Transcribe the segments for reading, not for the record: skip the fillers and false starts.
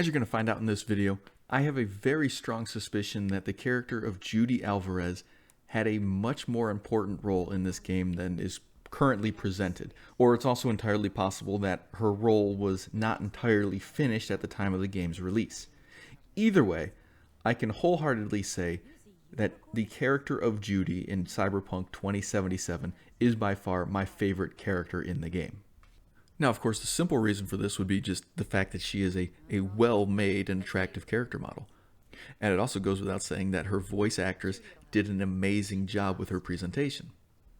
As you're going to find out in this video, I have a very strong suspicion that the character of Judy Alvarez had a much more important role in this game than is currently presented. Or it's also entirely possible that her role was not entirely finished at the time of the game's release. Either way, I can wholeheartedly say that the character of Judy in Cyberpunk 2077 is by far my favorite character in the game. Now, of course, the simple reason for this would be just the fact that she is a well-made and attractive character model. And it also goes without saying that her voice actress did an amazing job with her presentation.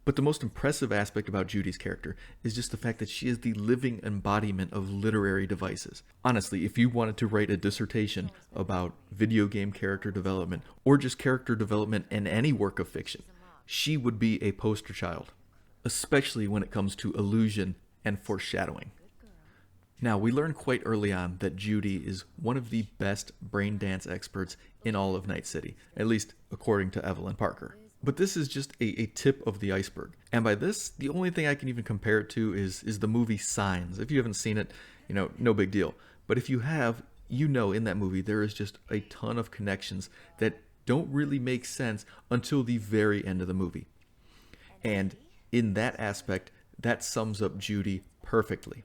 But the most impressive aspect about Judy's character is just the fact that she is the living embodiment of literary devices. Honestly, if you wanted to write a dissertation about video game character development, or just character development in any work of fiction, she would be a poster child, especially when it comes to illusion and foreshadowing. Now, we learn quite early on that Judy is one of the best brain dance experts in all of Night City, at least according to Evelyn Parker. But this is just a tip of the iceberg. And by this, the only thing I can even compare it to is the movie Signs. If you haven't seen it, no big deal. But if you have, in that movie there is just a ton of connections that don't really make sense until the very end of the movie. And in that aspect, that sums up Judy perfectly.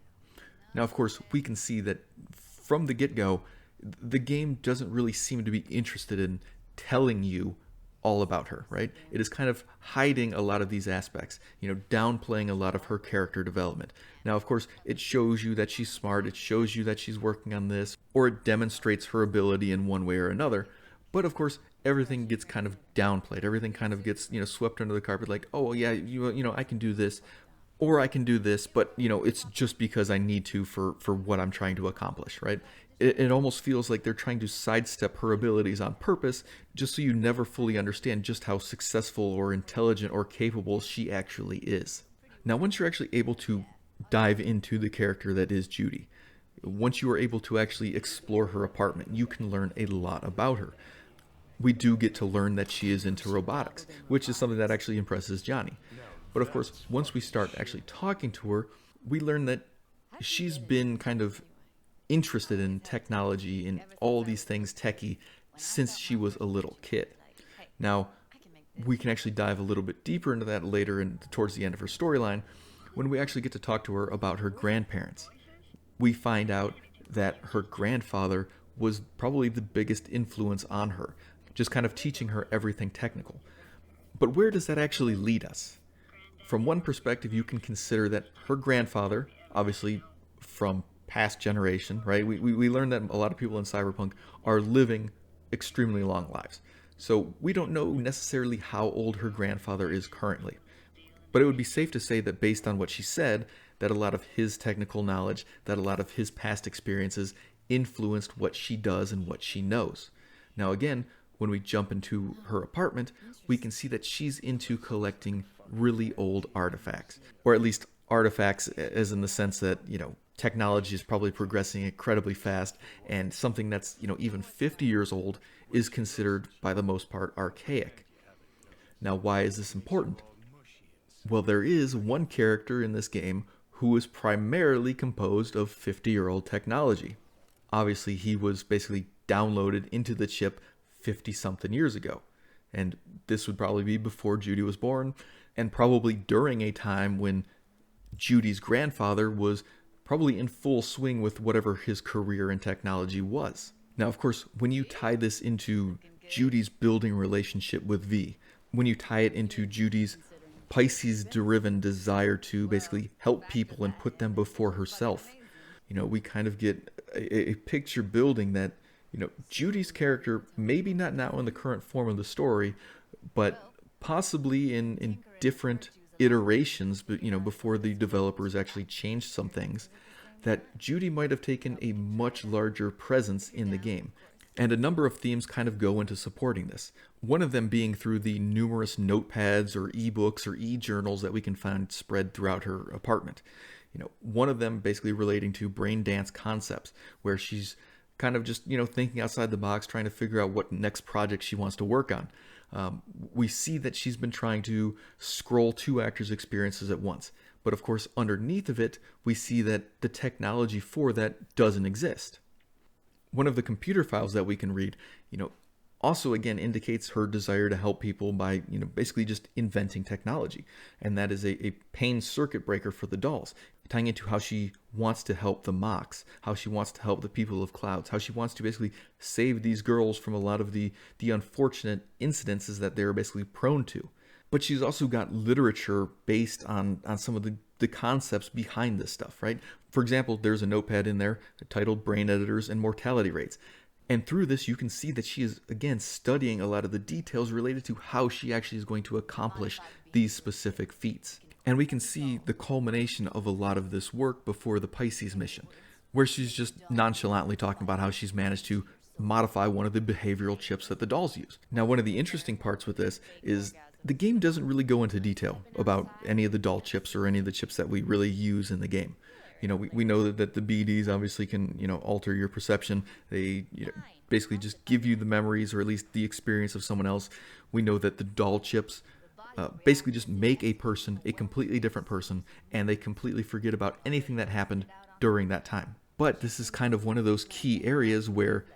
Now, of course, we can see that from the get-go, the game doesn't really seem to be interested in telling you all about her, right? It is kind of hiding a lot of these aspects, downplaying a lot of her character development. Now, of course, it shows you that she's smart, it shows you that she's working on this, or it demonstrates her ability in one way or another. But of course, everything gets kind of downplayed. Everything kind of gets, swept under the carpet, like, oh yeah, I can do this, or I can do this, but it's just because I need to for what I'm trying to accomplish, right? It almost feels like they're trying to sidestep her abilities on purpose, just so you never fully understand just how successful or intelligent or capable she actually is. Now, once you're actually able to dive into the character that is Judy, once you are able to actually explore her apartment, you can learn a lot about her. We do get to learn that she is into robotics, which is something that actually impresses Johnny. But of course, once we start actually talking to her, we learn that she's been kind of interested in technology and all these things techie since she was a little kid. Now, we can actually dive a little bit deeper into that later and towards the end of her storyline when we actually get to talk to her about her grandparents. We find out that her grandfather was probably the biggest influence on her, just kind of teaching her everything technical. But where does that actually lead us? From one perspective, you can consider that her grandfather, obviously from past generation, right? We learned that a lot of people in Cyberpunk are living extremely long lives. So we don't know necessarily how old her grandfather is currently. But it would be safe to say that based on what she said, that a lot of his technical knowledge, that a lot of his past experiences influenced what she does and what she knows. Now again, when we jump into her apartment, we can see that she's into collecting really old artifacts. Or at least artifacts as in the sense that, technology is probably progressing incredibly fast, and something that's, even 50 years old is considered, by the most part, archaic. Now, why is this important? Well, there is one character in this game who is primarily composed of 50-year-old technology. Obviously, he was basically downloaded into the chip 50-something years ago. And this would probably be before Judy was born, and probably during a time when Judy's grandfather was probably in full swing with whatever his career in technology was. Now, of course, when you tie this into Judy's building relationship with V, when you tie it into Judy's Pisces-driven desire to basically help people and put them before herself, we kind of get a picture building that, Judy's character, maybe not now in the current form of the story, but possibly in different iterations, but before the developers actually changed some things, that Judy might have taken a much larger presence in the game. And a number of themes kind of go into supporting this. One of them being through the numerous notepads or ebooks or e-journals that we can find spread throughout her apartment. One of them basically relating to brain dance concepts, where she's kind of just, thinking outside the box, trying to figure out what next project she wants to work on. We see that she's been trying to scroll two actors' experiences at once. But of course, underneath of it, we see that the technology for that doesn't exist. One of the computer files that we can read, also again indicates her desire to help people by, basically just inventing technology. And that is a pain circuit breaker for the dolls, tying into how she wants to help the Mox, how she wants to help the people of Clouds, how she wants to basically save these girls from a lot of the unfortunate incidences that they're basically prone to. But she's also got literature based on some of the concepts behind this stuff, right? For example, there's a notepad in there titled Brain Editors and Mortality Rates. And through this, you can see that she is, again, studying a lot of the details related to how she actually is going to accomplish these specific feats. And we can see the culmination of a lot of this work before the Pisces mission, where she's just nonchalantly talking about how she's managed to modify one of the behavioral chips that the dolls use. Now, one of the interesting parts with this is the game doesn't really go into detail about any of the doll chips or any of the chips that we really use in the game. We know that the BDs obviously can, alter your perception. They basically just give you the memories or at least the experience of someone else. We know that the doll chips basically just make a person a completely different person, and they completely forget about anything that happened during that time. But this is kind of one of those key areas where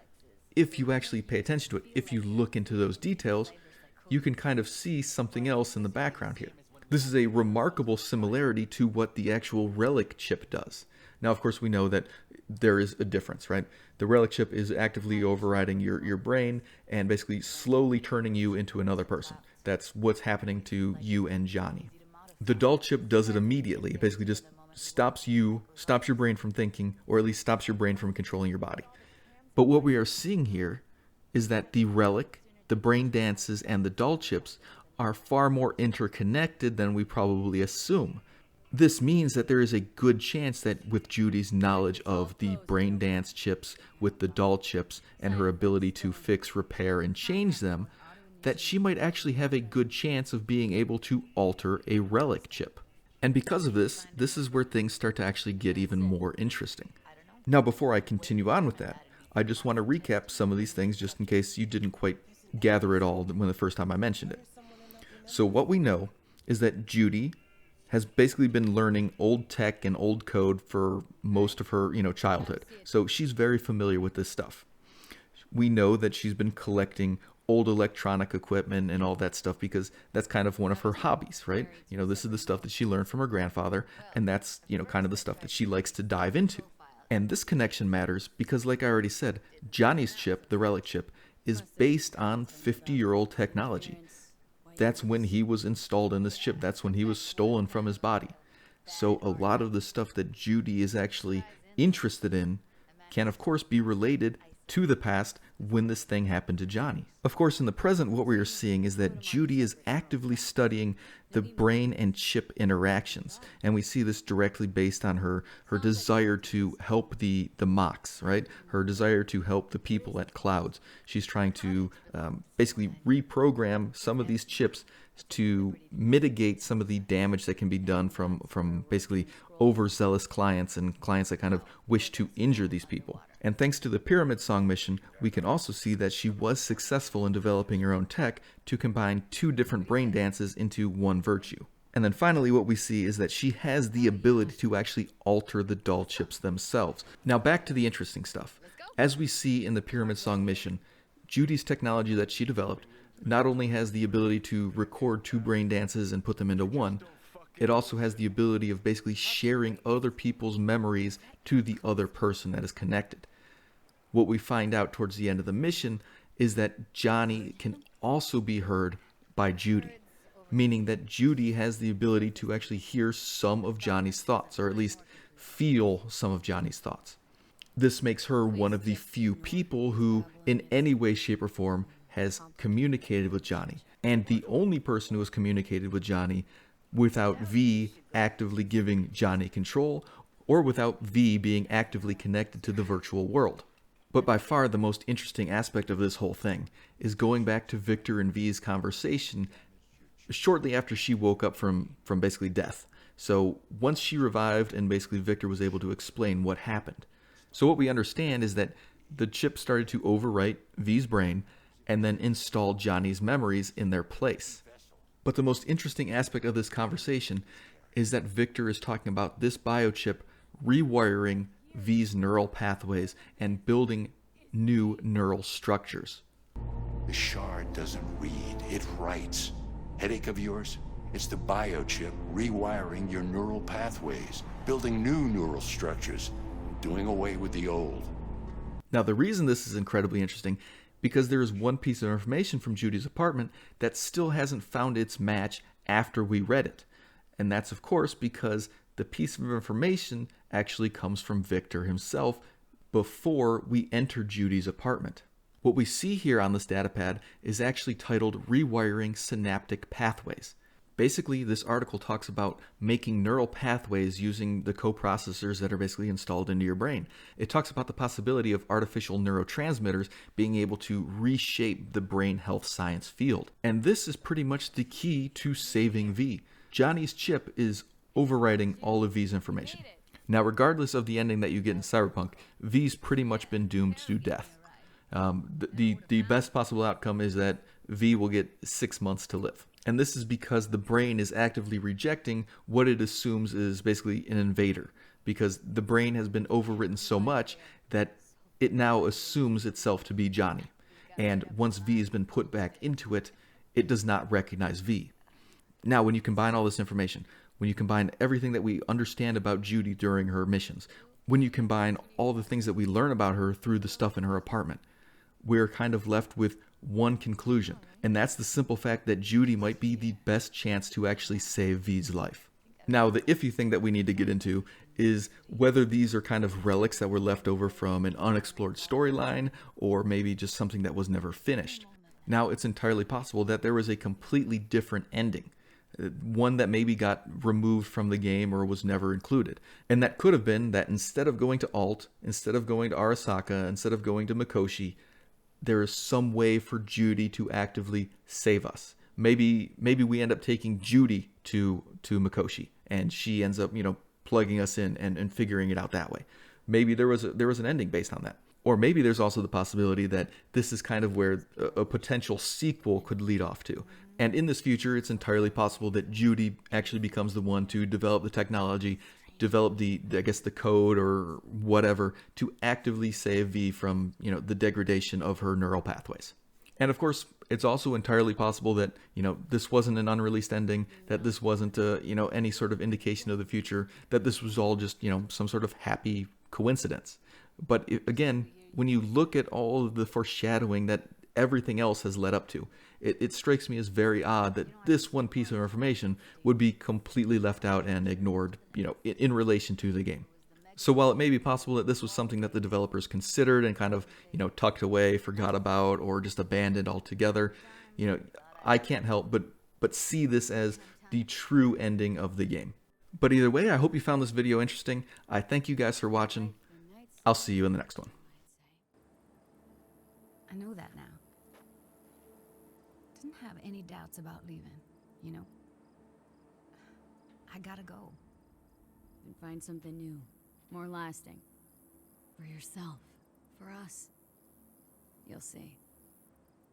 if you actually pay attention to it, if you look into those details, you can kind of see something else in the background here. This is a remarkable similarity to what the actual relic chip does. Now, of course, we know that there is a difference, right? The relic chip is actively overriding your brain and basically slowly turning you into another person. That's what's happening to you and Johnny. The doll chip does it immediately. It basically just stops your brain from thinking, or at least stops your brain from controlling your body. But what we are seeing here is that the relic, the brain dances, and the doll chips are far more interconnected than we probably assume. This means that there is a good chance that with Judy's knowledge of the brain dance chips with the doll chips and her ability to fix, repair, and change them, that she might actually have a good chance of being able to alter a relic chip. And because of this is where things start to actually get even more interesting. Now, before I continue on with that, I just want to recap some of these things just in case you didn't quite gather it all when the first time I mentioned it. So what we know is that Judy has basically been learning old tech and old code for most of her, childhood. So she's very familiar with this stuff. We know that she's been collecting old electronic equipment and all that stuff because that's kind of one of her hobbies, right? This is the stuff that she learned from her grandfather, and that's, kind of the stuff that she likes to dive into. And this connection matters because, like I already said, Johnny's chip, the relic chip, is based on 50-year-old technology. That's when he was installed in this chip. That's when he was stolen from his body. So a lot of the stuff that Judy is actually interested in can, of course, be related to the past when this thing happened to Johnny. Of course, in the present, what we are seeing is that Judy is actively studying the brain and chip interactions. And we see this directly based on her desire to help the Mox, right? Her desire to help the people at Clouds. She's trying to basically reprogram some of these chips to mitigate some of the damage that can be done from basically overzealous clients and clients that kind of wish to injure these people. And thanks to the Pyramid Song mission, we can also see that she was successful in developing her own tech to combine two different brain dances into one virtue. And then finally, what we see is that she has the ability to actually alter the doll chips themselves. Now back to the interesting stuff. As we see in the Pyramid Song mission, Judy's technology that she developed not only has the ability to record two brain dances and put them into one, it also has the ability of basically sharing other people's memories to the other person that is connected. What we find out towards the end of the mission is that Johnny can also be heard by Judy, meaning that Judy has the ability to actually hear some of Johnny's thoughts, or at least feel some of Johnny's thoughts. This makes her one of the few people who, in any way, shape, or form, has communicated with Johnny, and the only person who has communicated with Johnny without V actively giving Johnny control, or without V being actively connected to the virtual world. But by far the most interesting aspect of this whole thing is going back to Victor and V's conversation shortly after she woke up from basically death. So once she revived and basically Victor was able to explain what happened. So what we understand is that the chip started to overwrite V's brain and then install Johnny's memories in their place. But the most interesting aspect of this conversation is that Victor is talking about this biochip rewiring V's neural pathways and building new neural structures. The shard doesn't read, it writes. Headache of yours? It's the biochip rewiring your neural pathways, building new neural structures, and doing away with the old. Now, the reason this is incredibly interesting, because there is one piece of information from Judy's apartment that still hasn't found its match after we read it. And that's, of course, because the piece of information actually comes from Victor himself before we enter Judy's apartment. What we see here on this datapad is actually titled Rewiring Synaptic Pathways. Basically, this article talks about making neural pathways using the coprocessors that are basically installed into your brain. It talks about the possibility of artificial neurotransmitters being able to reshape the brain health science field. And this is pretty much the key to saving V. Johnny's chip is overriding all of V's information. Now, regardless of the ending that you get in Cyberpunk, V's pretty much been doomed to death. The best possible outcome is that V will get 6 months to live. And this is because the brain is actively rejecting what it assumes is basically an invader, because the brain has been overwritten so much that it now assumes itself to be Johnny. And once V has been put back into it, it does not recognize V. Now, when you combine all this information, when you combine everything that we understand about Judy during her missions, when you combine all the things that we learn about her through the stuff in her apartment, we're kind of left with one conclusion, and that's the simple fact that Judy might be the best chance to actually save V's life. Now, the iffy thing that we need to get into is whether these are kind of relics that were left over from an unexplored storyline, or maybe just something that was never finished. Now, it's entirely possible that there was a completely different ending, one that maybe got removed from the game or was never included. And that could have been that instead of going to Alt, instead of going to Arasaka, instead of going to Mikoshi, there is some way for Judy to actively save us. Maybe we end up taking Judy to Mikoshi, and she ends up, plugging us in and figuring it out that way. Maybe there was an ending based on that. Or maybe there's also the possibility that this is kind of where a potential sequel could lead off to. And in this future, it's entirely possible that Judy actually becomes the one to develop the technology, develop the code or whatever to actively save V from, the degradation of her neural pathways. And of course, it's also entirely possible that, this wasn't an unreleased ending, that this wasn't any sort of indication of the future, that this was all just, some sort of happy coincidence. But again, when you look at all of the foreshadowing that everything else has led up to, it strikes me as very odd that this one piece of information would be completely left out and ignored, in relation to the game. So while it may be possible that this was something that the developers considered and kind of, tucked away, forgot about, or just abandoned altogether, I can't help but see this as the true ending of the game. But either way, I hope you found this video interesting. I thank you guys for watching. I'll see you in the next one. I know that now. Didn't have any doubts about leaving, I gotta go. And find something new, more lasting. For yourself, for us. You'll see.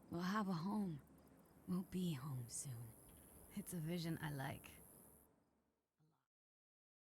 We'll have a home. We'll be home soon. It's a vision I like.